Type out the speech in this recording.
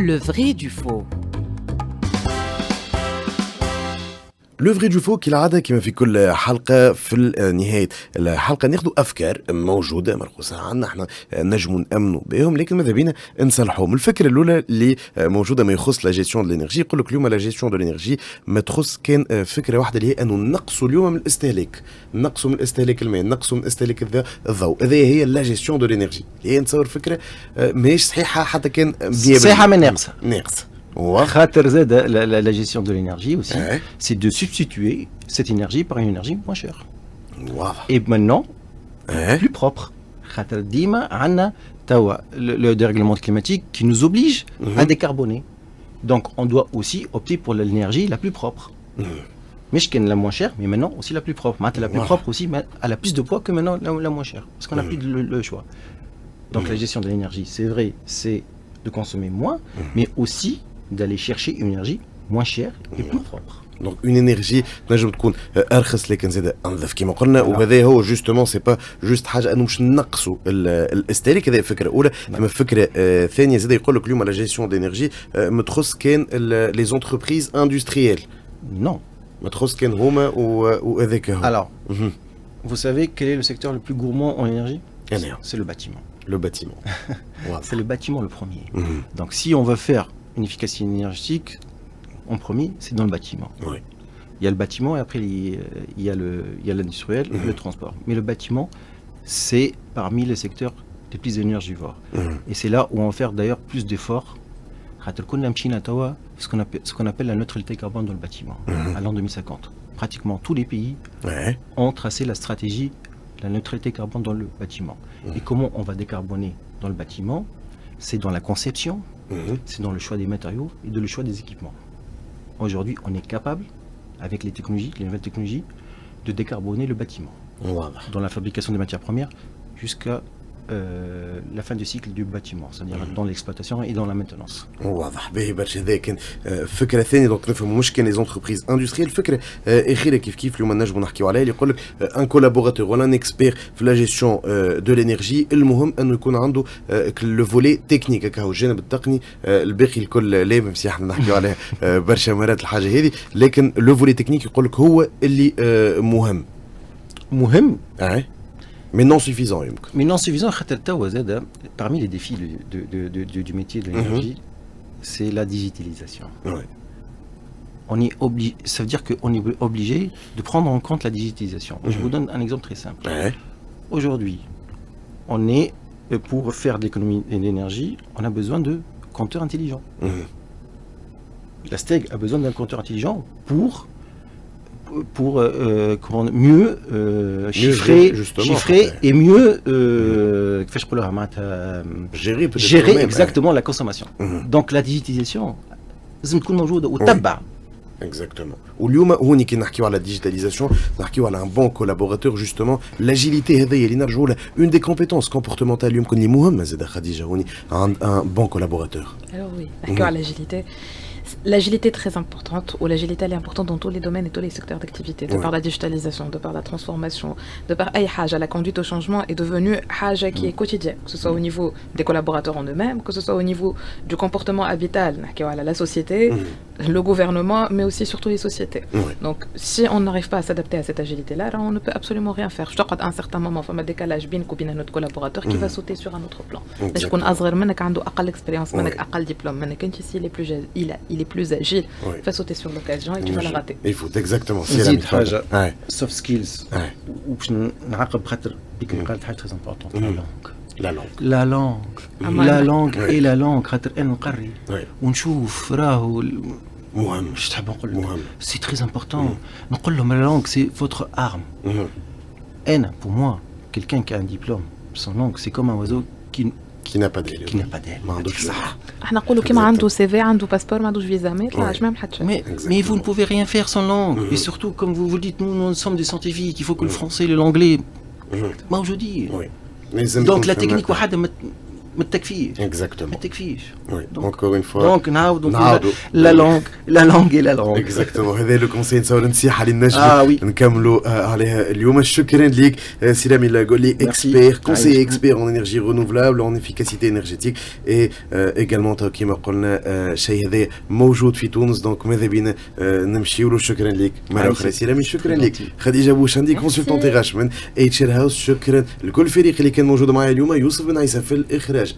Le vrai du faux. لو فري دو فو كالعادة كما في كل حلقة في نهاية الحلقة ناخذ أفكار موجودة مرقوصة عنا احنا نجموا نأمنوا بهم لكن ماذا بينا نصلحوهم. الفكرة الأولى اللي موجودة ما يخص لا جيستيون دو الانرجي، يقول لك اليوم لا جيستيون دو الانرجي ما تخص كان فكرة واحدة اللي هي أنه نقصوا اليوم من الاستهلاك، نقصوا من استهلاك الماء، نقصوا من استهلاك الضوء. هذه هي لا جيستيون دو الانرجي اللي هي نتصور فكرة ماهيش صحيحة حتى كان صحيحة من ناقصة ناقصة. La gestion de l'énergie aussi, c'est de substituer cette énergie par une énergie moins chère. Et maintenant, plus propre. Le dérèglement climatique qui nous oblige à décarboner. Donc on doit aussi opter pour l'énergie la plus propre. Mais la moins chère, mais maintenant aussi la plus propre. La plus propre aussi, elle a plus de poids que maintenant la moins chère. Parce qu'on n'a plus le choix. Donc la gestion de l'énergie, c'est vrai, c'est de consommer moins, mais aussi d'aller chercher une énergie moins chère et plus propre. Donc une énergie نجم تكون ارخص لكن زاد انظف كما قلنا. وهذا هو جوستومون سي با جوست حاجه انه باش نقصوا الاستهلاك. هذه فكره اولى. ثم فكره ثانيه زاد يقول لك اليوم لا جيستيون دينيرجي ما تخص كان لي زونتربريز اندستريال. نو ما تخص كان هما وهذاك هو. Alors, vous savez quel est le secteur le plus gourmand en énergie? C'est le bâtiment. Le bâtiment. C'est le bâtiment le premier. Donc si on veut faire une efficacité énergétique, en premier, c'est dans le bâtiment. Oui. Il y a le bâtiment et après il y a l'industriel et le transport. Mais le bâtiment, c'est parmi les secteurs les plus énergivores. Et c'est là où on va faire d'ailleurs plus d'efforts. Ce qu'on appelle la neutralité carbone dans le bâtiment, à l'an 2050. Pratiquement tous les pays ont tracé la stratégie de la neutralité carbone dans le bâtiment. Et comment on va décarboner dans le bâtiment? C'est dans la conception, c'est dans le choix des matériaux et dans le choix des équipements. Aujourd'hui, on est capable, avec les technologies, les nouvelles technologies, de décarboner le bâtiment. Dans la fabrication des matières premières jusqu'à la fin du cycle du bâtiment, c'est-à-dire dans l'exploitation et dans la maintenance. واضح باهي برشا. هذا كان فكره ثانيه. دونك نفهموا مش كان لي زونتربريز اندستريال. فكره اخيره كيف اليوم نجموا نحكيوا عليها اللي يقول لك ان كولابوراتور ولا ان اكسبير في لا جيستيون دو لينيرجي. المهم انه يكون عنده لو فولي تكنيك هكا هو الجانب التقني. الباقي الكل لا ميمسي احنا نحكيوا عليها برشا مرات الحاجه هذه، لكن لو فولي تكنيك يقول لك هو اللي مهم. Mais non suffisant. Mais non suffisant, parmi les défis du métier de l'énergie, c'est la digitalisation. On est ça veut dire qu'on est obligé de prendre en compte la digitalisation. Je vous donne un exemple très simple. Aujourd'hui, pour faire de l'économie d'énergie, on a besoin de compteurs intelligents. La STEG a besoin d'un compteur intelligent pour mieux chiffrer et mieux gérer exactement la consommation. Donc la digitalisation, لازم تكون موجودة وتتبع. Exactement. واليوم هوني كي نحكيو على الديجيتاليزاسيون نحكيو على ان بون كولابوراتور جوستومون. لاجيليتي هذه اللي نرجعوا لها اون دي كومبيتونس كومبورتمونتال يمكن اللي مهمه زاد خديجه هوني عند ان بون كولابوراتور. Alors oui, نحكيو على l'agilité. L'agilité est très importante, ou l'agilité elle est importante dans tous les domaines et tous les secteurs d'activité, de par la digitalisation, de par la transformation, de par la conduite au changement est devenue haja qui est quotidienne, que ce soit au niveau des collaborateurs en eux-mêmes, que ce soit au niveau du comportement habital, la société, le gouvernement, mais aussi surtout les sociétés. Donc si on n'arrive pas à s'adapter à cette agilité-là, on ne peut absolument rien faire. Je crois qu'à un certain moment, il y a un décalage bien notre collaborateur qui va sauter sur un autre plan. Je connais Azrar, منك عنده أقل expérience, منك أقل diplôme, منك أنت si il est plus agile, va sauter sur l'occasion et tu vas la rater. Il faut exactement. C'est la soft skills. Ou نعقب خاطر ديك قالت حاجة très importante. La langue et la langue خاطر أنا نقري ونشوف راهو مهم. مش تحب نقول لهم c'est très important. نقول لهم la langue c'est votre arme. أنا pour moi quelqu'un qui a un diplôme sans langue c'est comme un oiseau qui n'a pas d'aile. ما عندوش صح. احنا نقولوا كيما عنده CV عنده باسبور ما عندوش فيزا ما يطلعش ما حتى. Mais vous ne pouvez rien faire sans langue. Et surtout comme vous vous dites nous sommes des scientifiques, il faut que le français et l'anglais. Moi je dis. Donc la technique وحده ما تكفيش. اكزاكتومون. ما تكفيش. انكور اون فوا. دونك نعاودوا لا لونغ اي لا لونغ. اكزاكتومون هذا لو كونسي نتصور نصيحه اللي نجم نكملوا عليها اليوم. شكرا لك سي لامين قول اكسبير كونسي اكسبير اون انرجي رينوفلابل اون افيكاسيتي انرجيتيك اي ايغالمون كيما قلنا الشيء هذا موجود في تونس دونك ماذا بينا نمشيو له. شكرا لك مره اخرى سي لامين. شكرا لك خديجه بوشندي كونسلتونت غاش من اتش ار هاوس. شكرا لكل الفريق اللي كان موجود معايا اليوم. يوسف بن عيسى في الاخراج.